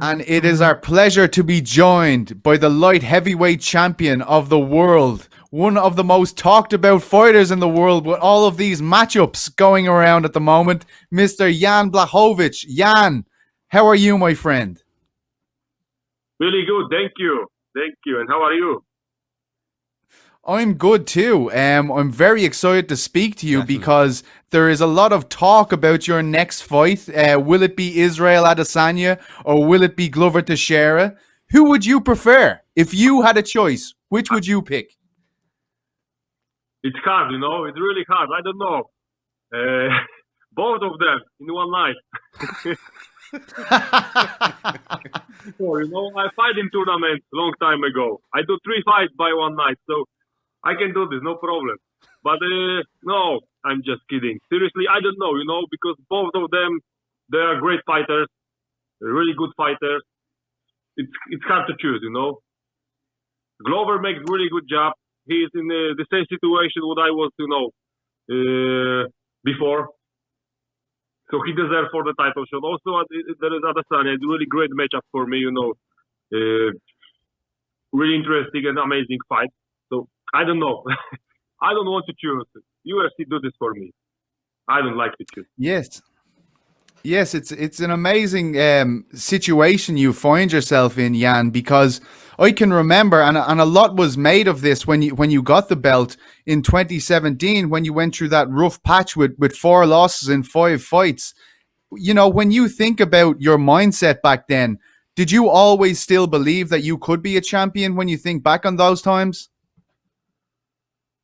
And it is our pleasure to be joined by the light heavyweight champion of the world, one of the most talked about fighters in the world with all of these matchups going around at the moment, Mr. Jan Blachowicz. Jan, how are you, my friend? Really good, thank you. Thank you. And how are you? I'm good too. I'm very excited to speak to you because there is a lot of talk about your next fight. Will it be Israel Adesanya or will it be Glover Teixeira? Who would you prefer? If you had a choice, which would you pick? It's hard, it's really hard. I don't know. Both of them in one night. I fight in tournaments long time ago. I do 3 fights by one night, so I can do this, no problem. But no, I'm just kidding. Seriously, I don't know, because both of them, they are great fighters, really good fighters. It's hard to choose, Glover makes really good job. He's in the same situation what I was, before. So he deserves for the title shot. Also, there is Adesanya. It's a really great matchup for me, really interesting and amazing fight. So I don't know. I don't want to choose. UFC do this for me. I don't like to choose. Yes, it's an amazing situation you find yourself in, Jan, because I can remember, and a lot was made of this when you got the belt in 2017, when you went through that rough patch with 4 losses in 5 fights. When you think about your mindset back then, did you always still believe that you could be a champion when you think back on those times?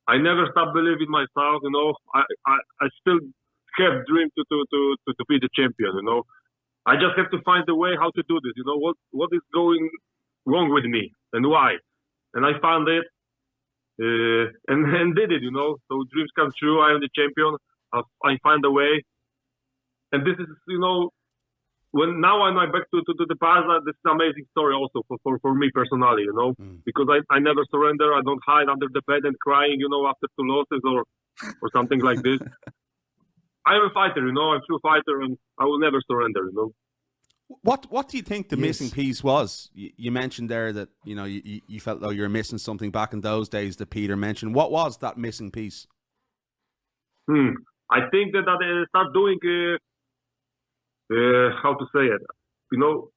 I never stopped believing myself, I still have dream to be the champion, I just have to find a way how to do this, what is going wrong with me and why. And I found it and did it, so dreams come true. I am the champion. I find a way. And this is, when now I'm back to the past, this is an amazing story also for me personally, because I never surrender. I don't hide under the bed and crying, after 2 losses or something like this. I'm a fighter, I'm a true fighter, and I will never surrender, What do you think the missing piece was? You mentioned there that, you felt though you were missing something back in those days that Peter mentioned. What was that missing piece? I think that I start doing, how to say it,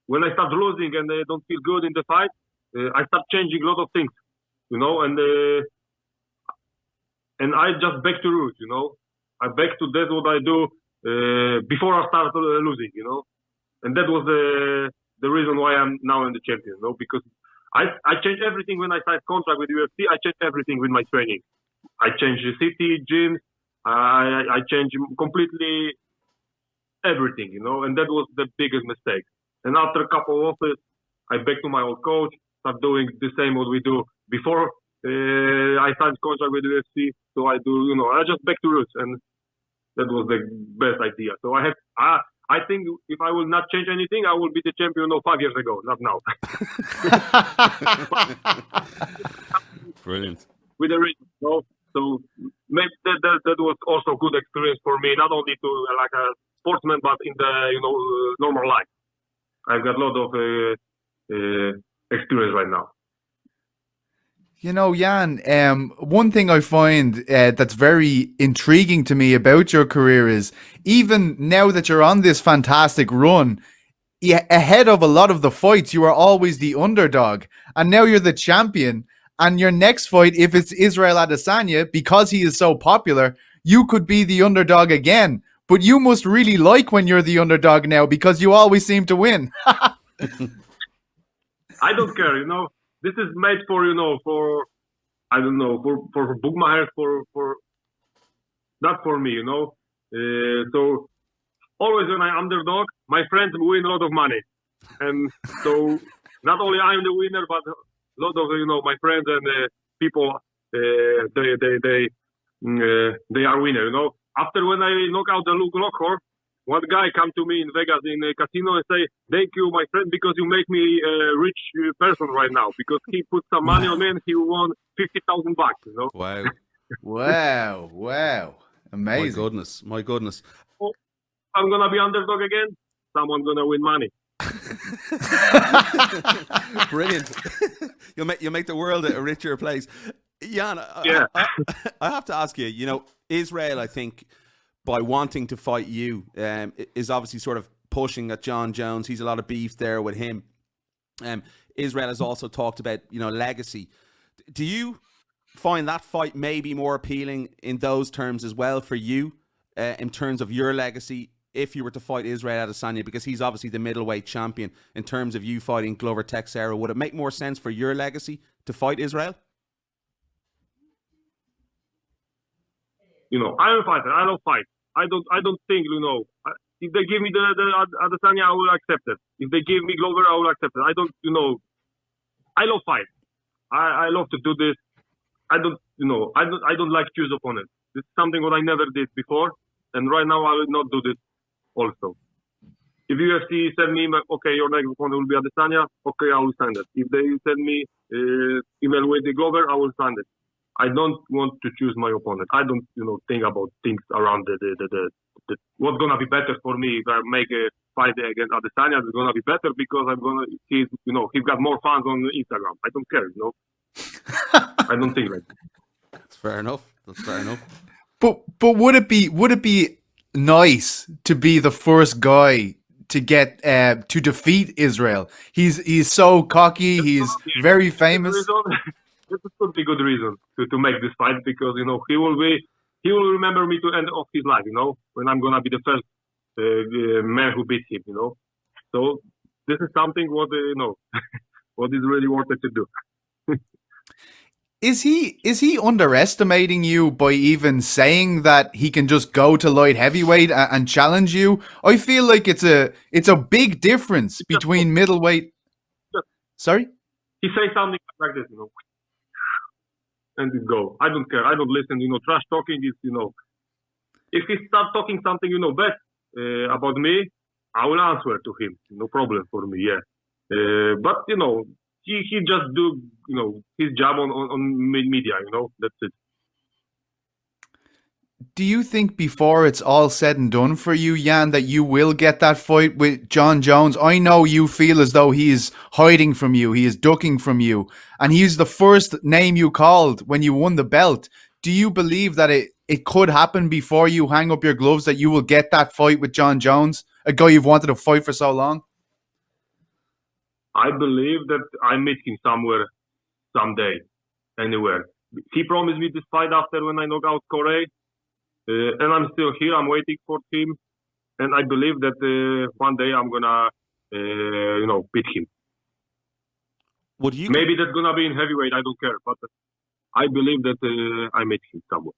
when I start losing and I don't feel good in the fight, I start changing a lot of things, and I just back to roots, I back to that what I do before I start losing, and that was the reason why I'm now in the champion, because I changed everything when I signed contract with UFC. I changed everything with my training. I changed the city, gyms. I changed completely everything, and that was the biggest mistake. And after a couple of offers, I back to my old coach, start doing the same what we do before I signed contract with UFC. So I do, I just back to roots, and that was the best idea. So I think if I will not change anything, I will be the champion 5 years ago, not now. Brilliant. With a reason, So maybe that was also good experience for me, not only to like a sportsman, but in the normal life. I've got a lot of experience right now. Jan, one thing I find that's very intriguing to me about your career is even now that you're on this fantastic run, ahead of a lot of the fights, you are always the underdog. And now you're the champion. And your next fight, if it's Israel Adesanya, because he is so popular, you could be the underdog again. But you must really like when you're the underdog now because you always seem to win. I don't care, This is made for, for I don't know, for bookmakers, for not for me, So always when I'm underdog, my friends win a lot of money. And so not only I'm the winner, but a lot of, my friends and people, they are winner, After when I knock out the Luke Lockhart, one guy come to me in Vegas in a casino and say, "Thank you, my friend, because you make me a rich person right now." Because he put some money on me and he won $50,000. Wow! Wow! Amazing! My goodness! So I'm gonna be underdog again. Someone's gonna win money. Brilliant. You'll make the world a richer place. Jan, Yeah. I have to ask you, you know, Israel, I think, by wanting to fight you, is obviously sort of pushing at Jon Jones. He's a lot of beef there with him. Israel has also talked about, you know, legacy. Do you find that fight maybe more appealing in those terms as well for you, in terms of your legacy, if you were to fight Israel Adesanya, because he's obviously the middleweight champion, in terms of you fighting Glover Teixeira? Would it make more sense for your legacy to fight Israel? You know, I'm a fighter. I don't fight. I don't think, you know, if they give me the Adesanya, I will accept it. If they give me Glover, I will accept it. I don't, you know, I love fight. I love to do this. I don't like choose opponents. It's something what I never did before, and right now I will not do this also. If UFC send me, okay, your next opponent will be Adesanya, okay, I will sign it. If they send me evaluate the Glover, I will sign it. I don't want to choose my opponent. I don't, you know, think about things around the what's gonna be better for me if I make a fight against Adesanya. It's gonna be better because he's got more fans on Instagram. I don't care, you know. I don't think like that. That's fair enough. But would it be nice to be the first guy to get to defeat Israel? He's so cocky. He's very famous. This could be a good reason to make this fight, because, you know, he will remember me to end of his life, you know, when I'm gonna be the first man who beat him, you know. So this is something what you know what is really worth it to do. Is he underestimating you by even saying that he can just go to light heavyweight and challenge you? I feel like it's a big difference between middleweight. Sorry? He says something like this, you know, and it go. I don't care. I don't listen. You know, trash talking is, you know, if he start talking something, you know, bad about me, I will answer to him. No problem for me. Yeah. But you know, he just do, you know, his job on media. You know, that's it. Do you think before it's all said and done for you, Jan, that you will get that fight with Jon Jones? I know you feel as though he is hiding from you, he is ducking from you, and he's the first name you called when you won the belt. Do you believe that it could happen before you hang up your gloves, that you will get that fight with Jon Jones, a guy you've wanted to fight for so long? I believe that I meet him somewhere, someday, anywhere. He promised me this fight after when I knocked out Corey. And I'm still here. I'm waiting for him, and I believe that one day I'm gonna, you know, beat him. Maybe that's gonna be in heavyweight. I don't care, but I believe that I meet him somewhere.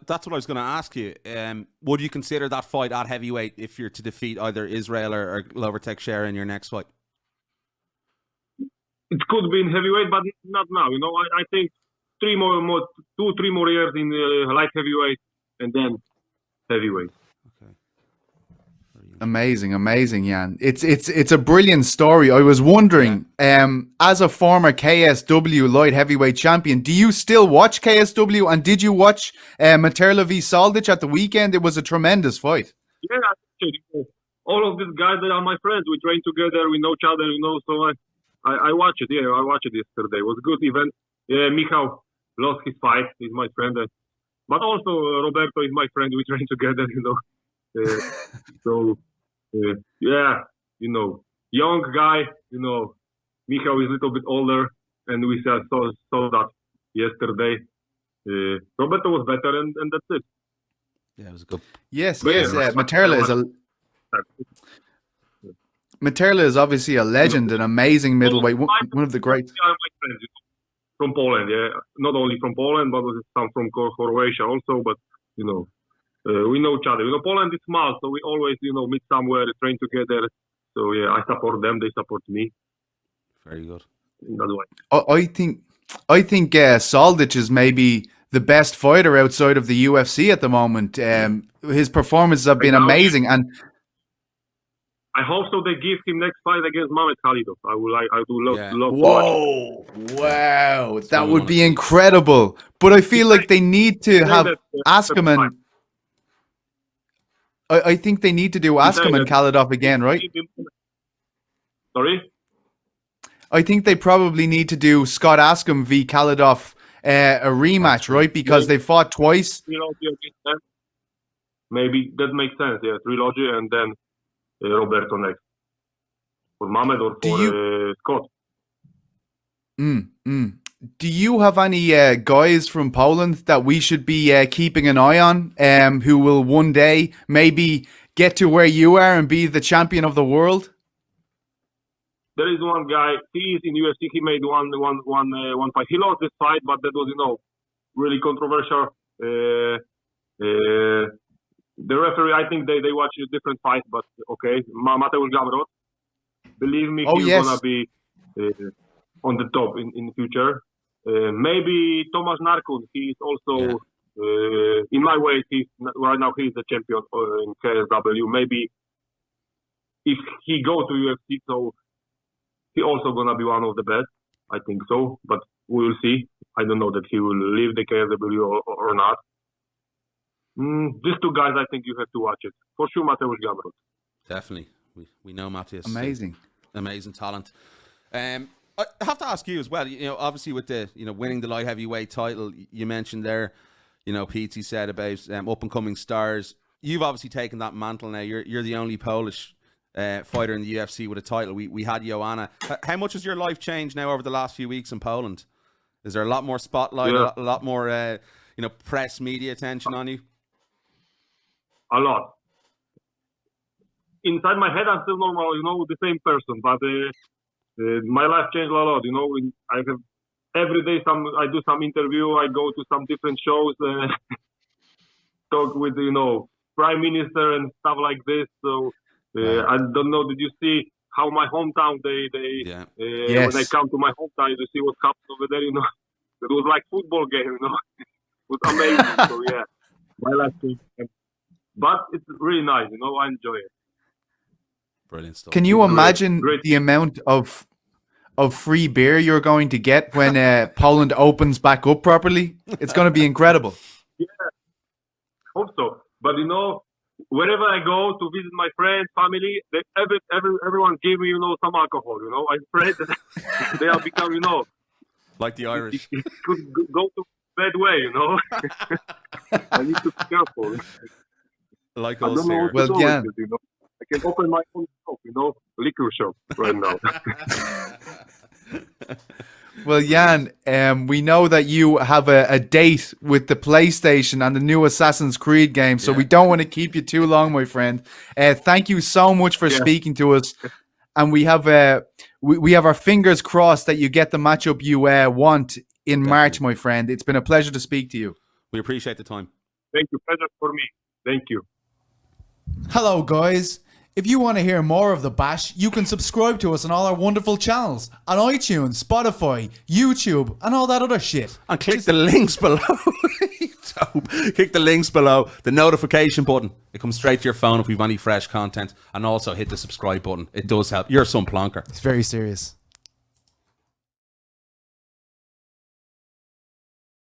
That's what I was going to ask you. Would you consider that fight at heavyweight if you're to defeat either Israel or Glover Teixeira in your next fight? It could be in heavyweight, but not now. You know, I think 3 more years in light heavyweight. And then heavyweight. Okay. Amazing, Jan. It's a brilliant story. I was wondering, as a former KSW light heavyweight champion, do you still watch KSW? And did you watch Materla v Soldic at the weekend? It was a tremendous fight. Yeah, all of these guys that are my friends. We train together. We know each other. You know, so I watched it. Yeah, I watched it yesterday. It was a good event. Yeah, Michał lost his fight. He's my friend. But also Roberto is my friend. We train together, you know. Yeah, you know, young guy. You know, Michał is a little bit older, and we saw that yesterday. Roberto was better, and that's it. Yeah, it was good. Yes. Materla is obviously a legend, an amazing middleweight, one of the greats. Yeah, my friends, you know. From Poland, yeah. Not only from Poland, but some from Croatia also. But, you know, we know each other. You know, Poland is small, so we always, you know, meet somewhere, train together. So, yeah, I support them. They support me. Very good. In that way. I think Soldic is maybe the best fighter outside of the UFC at the moment. His performances have been amazing. And I hope so. They give him next fight against Mamed Khalidov. I would love to watch. Wow, that would be incredible. But I feel like they need to have Askam, I think they need to do Askam and Khalidov again, right? Sorry? I think they probably need to do Scott Askham v. Kaladov a rematch, right? Because they fought twice. Maybe that makes sense, yeah. Trilogy and then Roberto next. For Mamed or for Scott. Do you have any guys from Poland that we should be keeping an eye on who will one day maybe get to where you are and be the champion of the world? There is one guy, he is in UFC, he made one fight. He lost this fight, but that was, really controversial. The referee, I think they watch different fights, but okay. Mateusz Gamrot, believe me, he's gonna be on the top in the future. Maybe Tomasz Narkun, he is also, in my way, right now he's the champion in KSW. Maybe if he go to UFC, so he also gonna be one of the best. I think so, but we will see. I don't know that he will leave the KSW or not. These two guys, I think you have to watch it. For sure, Mateusz Gamrot. Definitely. We know Mateusz. Amazing. Amazing talent. I have to ask you as well, obviously with the, winning the light heavyweight title, you mentioned there, Pete said about up and coming stars. You've obviously taken that mantle now. You're the only Polish fighter in the UFC with a title. We had Joanna. How much has your life changed now over the last few weeks in Poland? Is there a lot more spotlight, a lot more, press media attention on you? A lot. Inside my head, I'm still normal, the same person, but my life changed a lot. I have every day I do some interview. I go to some different shows, talk with prime minister and stuff like this. So I don't know. Did you see how my hometown? When I come to my hometown to see what happens over there. It was like football game. It was amazing. So yeah, my life changed. But it's really nice. I enjoy it. Brilliant stuff. Can you imagine the amount of free beer you're going to get when Poland opens back up properly? It's going to be incredible. Yeah, hope so. But wherever I go to visit my friends, family, everyone give me some alcohol. I'm afraid that they have become like the Irish. It could go to bad way. I need to be careful. Like I us don't know here. what to do Jan. with it, I can open my own shop, liquor shop right now. Well, Jan, we know that you have a date with the PlayStation and the new Assassin's Creed game, so we don't want to keep you too long, my friend. Thank you so much for speaking to us, and we have our fingers crossed that you get the matchup you want in March, my friend. It's been a pleasure to speak to you. We appreciate the time. Thank you. Pleasure for me. Thank you. Hello, guys. If you want to hear more of The Bash, you can subscribe to us on all our wonderful channels on iTunes, Spotify, YouTube, and all that other shit. And click the links below. Click the links below. The notification button. It comes straight to your phone if we've any fresh content. And also hit the subscribe button. It does help. You're some plonker. It's very serious.